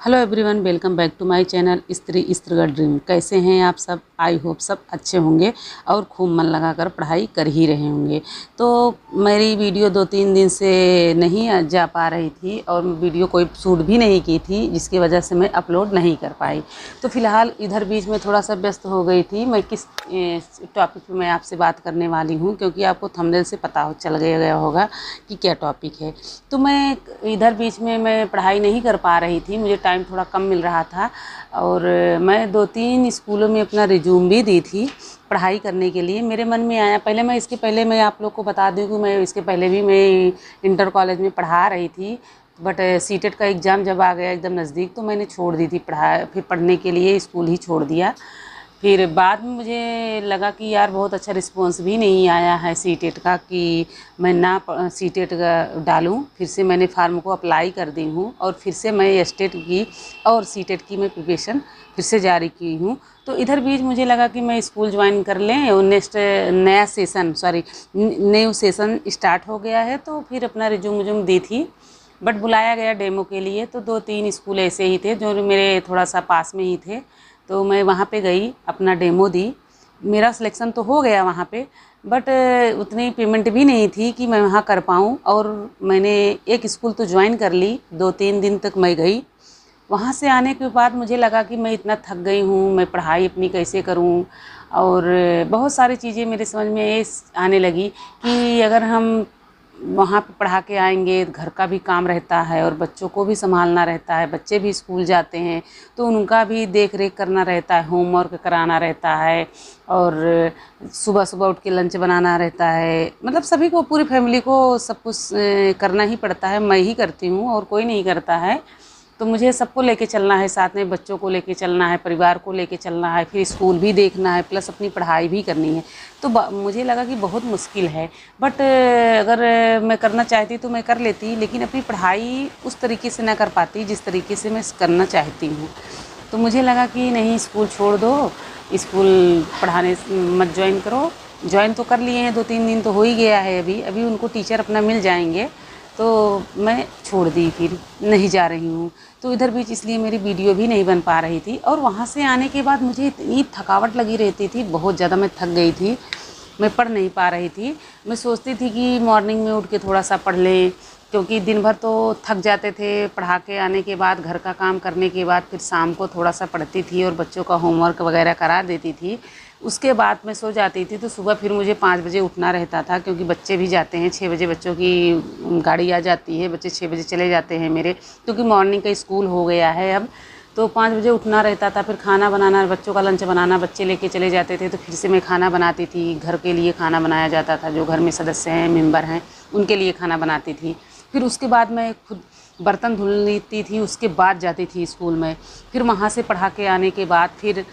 Hello everyone, welcome back to my channel स्त्री का dream. कैसे हैं आप सब? आई होप सब अच्छे होंगे और खूब मन लगाकर पढ़ाई कर ही रहे होंगे। तो मेरी वीडियो 2-3 दिन से नहीं जा पा रही थी और वीडियो कोई शूट भी नहीं की थी, जिसकी वजह से मैं अपलोड नहीं कर पाई। तो फ़िलहाल इधर बीच में थोड़ा सा व्यस्त हो गई थी। मैं किस टॉपिक पे मैं आपसे बात करने वाली हूँ, क्योंकि आपको थंबनेल से पता चल गया होगा कि क्या टॉपिक है। तो मैं इधर बीच में मैं पढ़ाई नहीं कर पा रही थी, मुझे टाइम थोड़ा कम मिल रहा था और मैं 2-3 स्कूलों में अपना रिज्यूम भी दी थी पढ़ाई करने के लिए। मेरे मन में आया, इसके पहले मैं आप लोग को बता दूं कि मैं इसके पहले भी मैं इंटर कॉलेज में पढ़ा रही थी, बट सीटेट का एग्ज़ाम जब आ गया एकदम नज़दीक तो मैंने छोड़ दी थी पढ़ाई। फिर पढ़ने के लिए स्कूल ही छोड़ दिया। फिर बाद में मुझे लगा कि यार बहुत अच्छा रिस्पॉन्स भी नहीं आया है सीटेट का, कि मैं ना सीटेट डालूं। फिर से मैंने फार्म को अप्लाई कर दी हूँ और फिर से मैं एस्टेट की और सीटेट की मैं प्रिपरेशन फिर से जारी की हूँ। तो इधर बीच मुझे लगा कि मैं स्कूल ज्वाइन कर लें और न्यू सेशन स्टार्ट हो गया है, तो फिर अपना रिज्यूम दी थी। बट बुलाया गया डेमो के लिए, तो 2-3 स्कूल ऐसे ही थे जो मेरे थोड़ा सा पास में ही थे। तो मैं वहाँ पे गई, अपना डेमो दी। मेरा सिलेक्शन तो हो गया वहाँ पे, बट उतनी पेमेंट भी नहीं थी कि मैं वहाँ कर पाऊँ। और मैंने एक स्कूल तो ज्वाइन कर ली, 2-3 दिन तक मैं गई। वहाँ से आने के बाद मुझे लगा कि मैं इतना थक गई हूँ, मैं पढ़ाई अपनी कैसे करूँ। और बहुत सारी चीज़ें मेरे समझ में ये आने लगी कि अगर हम वहाँ पे पढ़ा के आएंगे, घर का भी काम रहता है और बच्चों को भी संभालना रहता है, बच्चे भी स्कूल जाते हैं तो उनका भी देख रेख करना रहता है, होमवर्क कराना रहता है और सुबह सुबह उठ के लंच बनाना रहता है। मतलब सभी को, पूरी फैमिली को सब कुछ करना ही पड़ता है। मैं ही करती हूँ और कोई नहीं करता है। तो मुझे सबको लेके चलना है, साथ में बच्चों को लेके चलना है, परिवार को लेके चलना है, फिर स्कूल भी देखना है, प्लस अपनी पढ़ाई भी करनी है। तो मुझे लगा कि बहुत मुश्किल है, बट अगर मैं करना चाहती तो मैं कर लेती, लेकिन अपनी पढ़ाई उस तरीके से ना कर पाती जिस तरीके से मैं करना चाहती हूँ। तो मुझे लगा कि नहीं, स्कूल छोड़ दो, स्कूल पढ़ाने मत ज्वाइन करो। ज्वाइन तो कर लिए हैं, 2-3 दिन तो हो ही गया है। अभी उनको टीचर अपना मिल जाएंगे, तो मैं छोड़ दी, फिर नहीं जा रही हूँ। तो इधर बीच इसलिए मेरी वीडियो भी नहीं बन पा रही थी। और वहाँ से आने के बाद मुझे इतनी थकावट लगी रहती थी, बहुत ज़्यादा मैं थक गई थी, मैं पढ़ नहीं पा रही थी। मैं सोचती थी कि मॉर्निंग में उठ के थोड़ा सा पढ़ लें, क्योंकि दिन भर तो थक जाते थे पढ़ा के आने के बाद, घर का काम करने के बाद फिर शाम को थोड़ा सा पढ़ती थी और बच्चों का होमवर्क वगैरह करा देती थी। उसके बाद मैं सो जाती थी। तो सुबह फिर मुझे 5 बजे उठना रहता था, क्योंकि बच्चे भी जाते हैं 6 बजे, बच्चों की गाड़ी आ जाती है, बच्चे 6 बजे चले जाते हैं मेरे, क्योंकि मॉर्निंग का स्कूल हो गया है अब। तो 5 बजे उठना रहता था, फिर खाना बनाना, बच्चों का लंच बनाना, बच्चे लेके चले जाते थे तो फिर से मैं खाना बनाती थी। घर के लिए खाना बनाया जाता था, जो घर में सदस्य हैं, मेंबर हैं, उनके लिए खाना बनाती थी। फिर उसके बाद मैं खुद बर्तन धुल लेती थी, उसके बाद जाती थी स्कूल में। फिर वहाँ से पढ़ा के आने के बाद फिर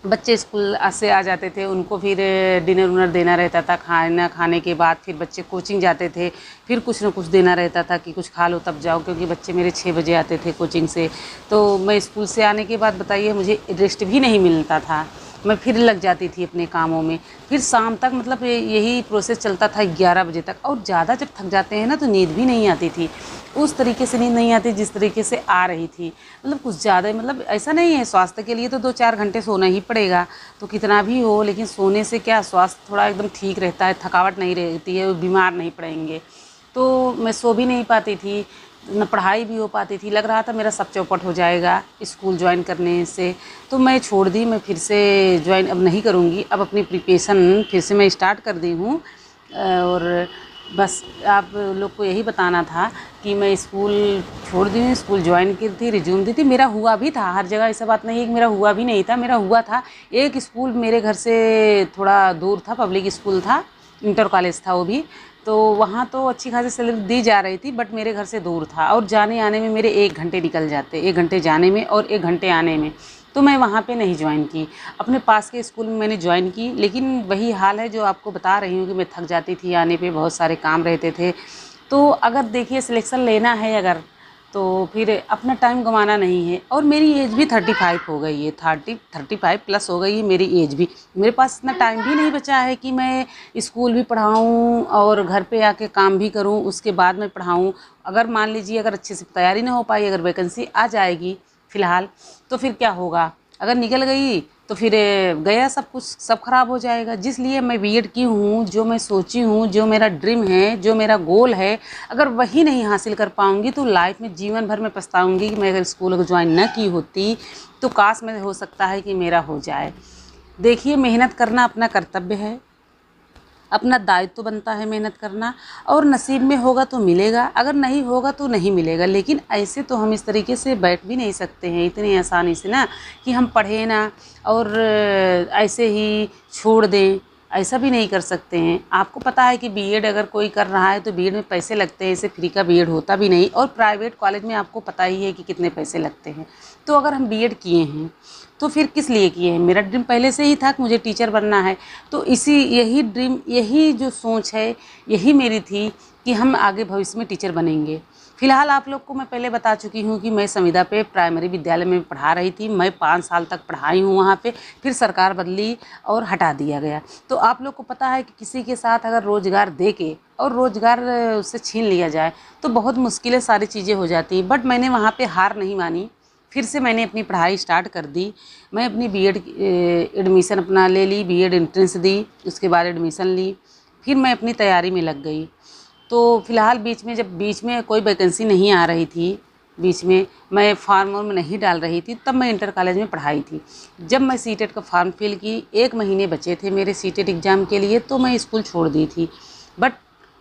बच्चे स्कूल से आ जाते थे, उनको फिर डिनर उनर देना रहता था। खाना खाने के बाद फिर बच्चे कोचिंग जाते थे, फिर कुछ ना कुछ देना रहता था कि कुछ खा लो तब जाओ, क्योंकि बच्चे मेरे 6 बजे आते थे कोचिंग से। तो मैं स्कूल से आने के बाद बताइए, मुझे रेस्ट भी नहीं मिलता था, मैं फिर लग जाती थी अपने कामों में। फिर शाम तक, मतलब यही प्रोसेस चलता था 11 बजे तक। और ज़्यादा जब थक जाते हैं ना तो नींद भी नहीं आती थी, उस तरीके से नींद नहीं आती जिस तरीके से आ रही थी। मतलब कुछ ज़्यादा, मतलब ऐसा नहीं है, स्वास्थ्य के लिए तो 2-4 घंटे सोना ही पड़ेगा, तो कितना भी हो, लेकिन सोने से क्या स्वास्थ्य थोड़ा एकदम ठीक रहता है, थकावट नहीं रहती है, बीमार नहीं पड़ेंगे। तो मैं सो भी नहीं पाती थी, न पढ़ाई भी हो पाती थी। लग रहा था मेरा सब चौपट हो जाएगा स्कूल ज्वाइन करने से। तो मैं छोड़ दी, मैं फिर से ज्वाइन अब नहीं करूँगी। अब अपनी प्रिपरेशन फिर से मैं स्टार्ट कर दी हूँ। और बस आप लोग को यही बताना था कि मैं स्कूल छोड़ दी हूँ, स्कूल ज्वाइन की थी, रिज्यूम दी थी। मेरा हुआ भी था, हर जगह ऐसा बात नहीं है कि मेरा हुआ भी नहीं था, मेरा हुआ था। एक स्कूल मेरे घर से थोड़ा दूर था, पब्लिक स्कूल था, इंटर कॉलेज था वो भी। तो वहाँ तो अच्छी खासी सैलरी दी जा रही थी, बट मेरे घर से दूर था और जाने आने में मेरे 1 घंटे निकल जाते, 1 घंटे जाने में और 1 घंटे आने में। तो मैं वहाँ पे नहीं ज्वाइन की, अपने पास के स्कूल में मैंने ज्वाइन की। लेकिन वही हाल है जो आपको बता रही हूँ कि मैं थक जाती थी आने पे, बहुत सारे काम रहते थे। तो अगर देखिए सिलेक्शन लेना है अगर, तो फिर अपना टाइम गंवाना नहीं है। और मेरी एज भी 35 हो गई है, 35 प्लस हो गई है मेरी एज भी। मेरे पास इतना टाइम भी नहीं बचा है कि मैं स्कूल भी पढ़ाऊँ और घर पे आके काम भी करूँ, उसके बाद मैं पढ़ाऊँ। अगर मान लीजिए अगर अच्छे से तैयारी ना हो पाई, अगर वैकेंसी आ जाएगी फ़िलहाल, तो फिर क्या होगा? अगर निकल गई तो फिर गया सब कुछ, सब खराब हो जाएगा। जिसलिए मैं बीएड की हूँ, जो मैं सोची हूँ, जो मेरा ड्रीम है, जो मेरा गोल है, अगर वही नहीं हासिल कर पाऊँगी तो लाइफ में जीवन भर में पछताऊँगी कि मैं अगर स्कूल अगर ज्वाइन न की होती तो काश में हो सकता है कि मेरा हो जाए। देखिए, मेहनत करना अपना कर्तव्य है, अपना दायित्व तो बनता है मेहनत करना, और नसीब में होगा तो मिलेगा, अगर नहीं होगा तो नहीं मिलेगा। लेकिन ऐसे तो हम इस तरीके से बैठ भी नहीं सकते हैं इतनी आसानी से ना, कि हम पढ़ें ना और ऐसे ही छोड़ दें, ऐसा भी नहीं कर सकते हैं। आपको पता है कि बीएड अगर कोई कर रहा है तो बीएड में पैसे लगते हैं, इसे फ्री का बीएड होता भी नहीं, और प्राइवेट कॉलेज में आपको पता ही है कि कितने पैसे लगते हैं। तो अगर हम बीएड किए हैं तो फिर किस लिए किए हैं? मेरा ड्रीम पहले से ही था कि मुझे टीचर बनना है, तो यही ड्रीम, यही जो सोच है, यही मेरी थी कि हम आगे भविष्य में टीचर बनेंगे। फ़िलहाल आप लोग को मैं पहले बता चुकी हूँ कि मैं संविदा पे प्राइमरी विद्यालय में पढ़ा रही थी। मैं 5 साल तक पढ़ाई हूँ वहाँ पे, फिर सरकार बदली और हटा दिया गया। तो आप लोग को पता है कि किसी के साथ अगर रोज़गार दे के और रोज़गार उससे छीन लिया जाए तो बहुत मुश्किलें सारी चीज़ें हो जाती हैं। बट मैंने वहाँ पे हार नहीं मानी, फिर से मैंने अपनी पढ़ाई स्टार्ट कर दी। मैं अपनी बीएड एडमिशन अपना ले ली, बीएड एंट्रेंस दी, उसके बाद एडमिशन ली, फिर मैं अपनी तैयारी में लग गई। तो फ़िलहाल जब बीच में कोई वैकेंसी नहीं आ रही थी, बीच में मैं फार्म वार्म नहीं डाल रही थी, तब मैं इंटर कॉलेज में पढ़ाई थी। जब मैं सीटेट का फॉर्म फिल की, 1 महीने बचे थे मेरे सीटेट एग्ज़ाम के लिए, तो मैं स्कूल छोड़ दी थी। बट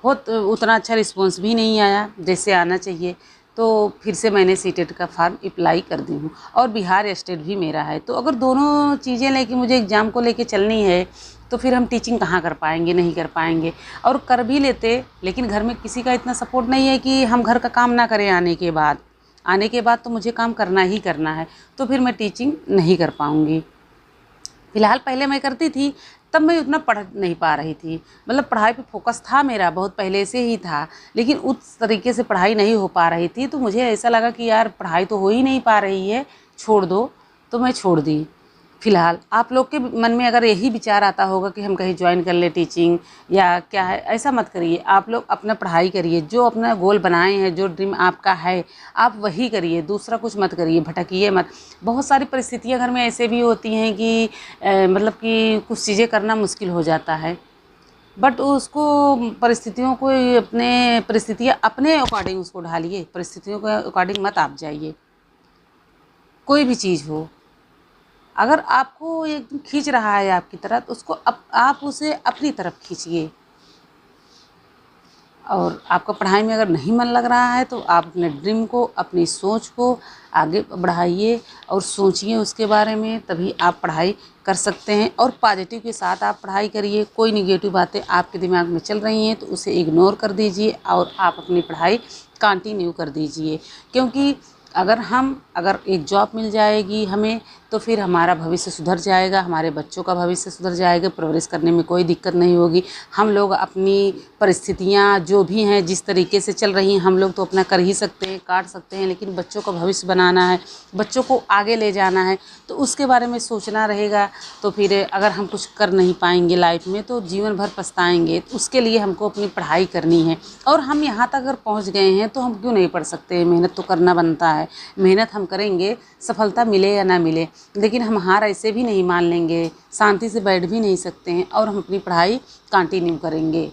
उतना अच्छा रिस्पॉन्स भी नहीं आया जैसे आना चाहिए, तो फिर से मैंने सीटेट का फॉर्म अप्लाई कर दी हूँ, और बिहार स्टेट भी मेरा है। तो अगर दोनों चीज़ें लेके मुझे एग्ज़ाम को लेके चलनी है तो फिर हम टीचिंग कहाँ कर पाएंगे? नहीं कर पाएंगे। और कर भी लेते, लेकिन घर में किसी का इतना सपोर्ट नहीं है कि हम घर का काम ना करें। आने के बाद तो मुझे काम करना ही करना है, तो फिर मैं टीचिंग नहीं कर पाऊँगी। फ़िलहाल पहले मैं करती थी, तब मैं उतना पढ़ नहीं पा रही थी, मतलब पढ़ाई पे फोकस था मेरा, बहुत पहले से ही था, लेकिन उस तरीके से पढ़ाई नहीं हो पा रही थी। तो मुझे ऐसा लगा कि यार पढ़ाई तो हो ही नहीं पा रही है, छोड़ दो, तो मैं छोड़ दी। फ़िलहाल आप लोग के मन में अगर यही विचार आता होगा कि हम कहीं ज्वाइन कर ले टीचिंग या क्या है, ऐसा मत करिए। आप लोग अपना पढ़ाई करिए, जो अपना गोल बनाए हैं, जो ड्रीम आपका है, आप वही करिए, दूसरा कुछ मत करिए, भटकिए मत। बहुत सारी परिस्थितियाँ घर में ऐसे भी होती हैं कि मतलब कि कुछ चीज़ें करना मुश्किल हो जाता है, बट उसको परिस्थितियाँ अपने अकॉर्डिंग उसको ढालिए, परिस्थितियों के अकॉर्डिंग मत आप जाइए। कोई भी चीज़ हो, अगर आपको एकदम खींच रहा है आपकी तरफ, तो उसको आप उसे अपनी तरफ खींचिए। और आपका पढ़ाई में अगर नहीं मन लग रहा है तो आप अपने ड्रीम को, अपनी सोच को आगे बढ़ाइए और सोचिए उसके बारे में, तभी आप पढ़ाई कर सकते हैं। और पॉजिटिव के साथ आप पढ़ाई करिए। कोई निगेटिव बातें आपके दिमाग में चल रही हैं तो उसे इग्नोर कर दीजिए और आप अपनी पढ़ाई कंटिन्यू कर दीजिए। क्योंकि अगर एक जॉब मिल जाएगी हमें, तो फिर हमारा भविष्य सुधर जाएगा, हमारे बच्चों का भविष्य सुधर जाएगा, परवरिश करने में कोई दिक्कत नहीं होगी। हम लोग अपनी परिस्थितियाँ जो भी हैं, जिस तरीके से चल रही हैं, हम लोग तो अपना कर ही सकते हैं, काट सकते हैं, लेकिन बच्चों का भविष्य बनाना है, बच्चों को आगे ले जाना है, तो उसके बारे में सोचना रहेगा। तो फिर अगर हम कुछ कर नहीं पाएंगे लाइफ में तो जीवन भर पछताएंगे। तो उसके लिए हमको अपनी पढ़ाई करनी है, और हम यहाँ तक अगर पहुँच गए हैं तो हम क्यों नहीं पढ़ सकते? मेहनत तो करना बनता है, मेहनत हम करेंगे, सफलता मिले या ना मिले, लेकिन हम हार ऐसे भी नहीं मान लेंगे, शांति से बैठ भी नहीं सकते हैं, और हम अपनी पढ़ाई कंटिन्यू करेंगे।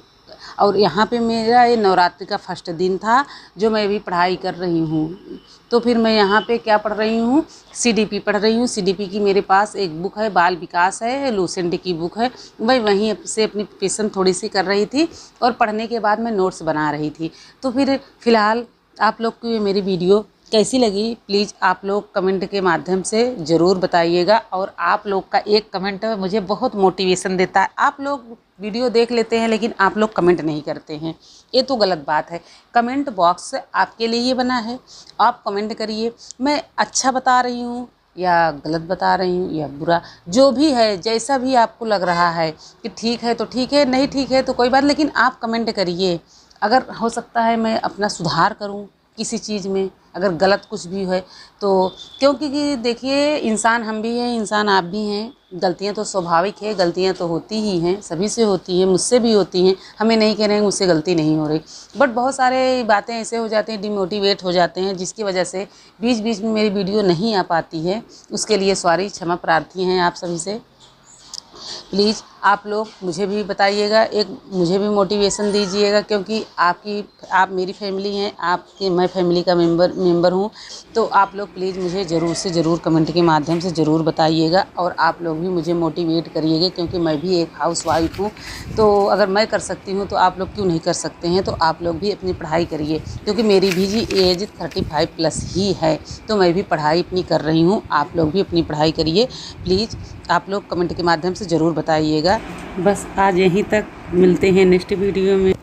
और यहाँ पे मेरा ये नवरात्रि का फर्स्ट दिन था जो मैं अभी पढ़ाई कर रही हूँ। तो फिर मैं यहाँ पे क्या पढ़ रही हूँ? सीडीपी पढ़ रही हूँ। सीडीपी की मेरे पास एक बुक है, बाल विकास है, लूसेंट की बुक है। मैं वहीं से अपनी प्रिपरेशन थोड़ी सी कर रही थी, और पढ़ने के बाद मैं नोट्स बना रही थी। तो फिर फ़िलहाल आप लोग को ये मेरी वीडियो कैसी लगी, प्लीज़ आप लोग कमेंट के माध्यम से ज़रूर बताइएगा। और आप लोग का एक कमेंट मुझे बहुत मोटिवेशन देता है। आप लोग वीडियो देख लेते हैं लेकिन आप लोग कमेंट नहीं करते हैं, ये तो गलत बात है। कमेंट बॉक्स आपके लिए बना है, आप कमेंट करिए। मैं अच्छा बता रही हूँ या गलत बता रही हूँ या बुरा, जो भी है, जैसा भी आपको लग रहा है कि ठीक है तो ठीक है, नहीं ठीक है तो कोई बात, लेकिन आप कमेंट करिए। अगर हो सकता है मैं अपना सुधार करूँ किसी चीज़ में अगर गलत कुछ भी है तो, क्योंकि देखिए इंसान हम भी हैं, इंसान आप भी हैं, गलतियां तो स्वाभाविक है, गलतियां तो होती ही हैं, सभी से होती हैं, मुझसे भी होती हैं। हमें नहीं कह रहे हैं मुझसे गलती नहीं हो रही, बट बहुत सारे बातें ऐसे हो जाते हैं, डिमोटिवेट हो जाते हैं, जिसकी वजह से बीच बीच में मेरी वीडियो नहीं आ पाती है। उसके लिए सॉरी, क्षमा प्रार्थी हैं आप सभी से। प्लीज़ आप लोग मुझे भी बताइएगा, एक मुझे भी मोटिवेशन दीजिएगा, क्योंकि आप मेरी फैमिली हैं, आपकी मैं फैमिली का मेंबर हूँ। तो आप लोग प्लीज़ मुझे ज़रूर से ज़रूर कमेंट के माध्यम से ज़रूर बताइएगा, और आप लोग भी मुझे मोटिवेट करिएगा, क्योंकि मैं भी एक हाउसवाइफ हूँ। तो अगर मैं कर सकती हूँ तो आप लोग क्यों नहीं कर सकते हैं। तो आप लोग भी अपनी पढ़ाई करिए, क्योंकि मेरी भी जी एज 35+ ही है, तो मैं भी पढ़ाई अपनी कर रही हूँ। आप लोग भी अपनी पढ़ाई करिए, प्लीज़ आप लोग कमेंट के माध्यम से ज़रूर बताइएगा। बस आज यहीं तक, मिलते हैं नेक्स्ट वीडियो में।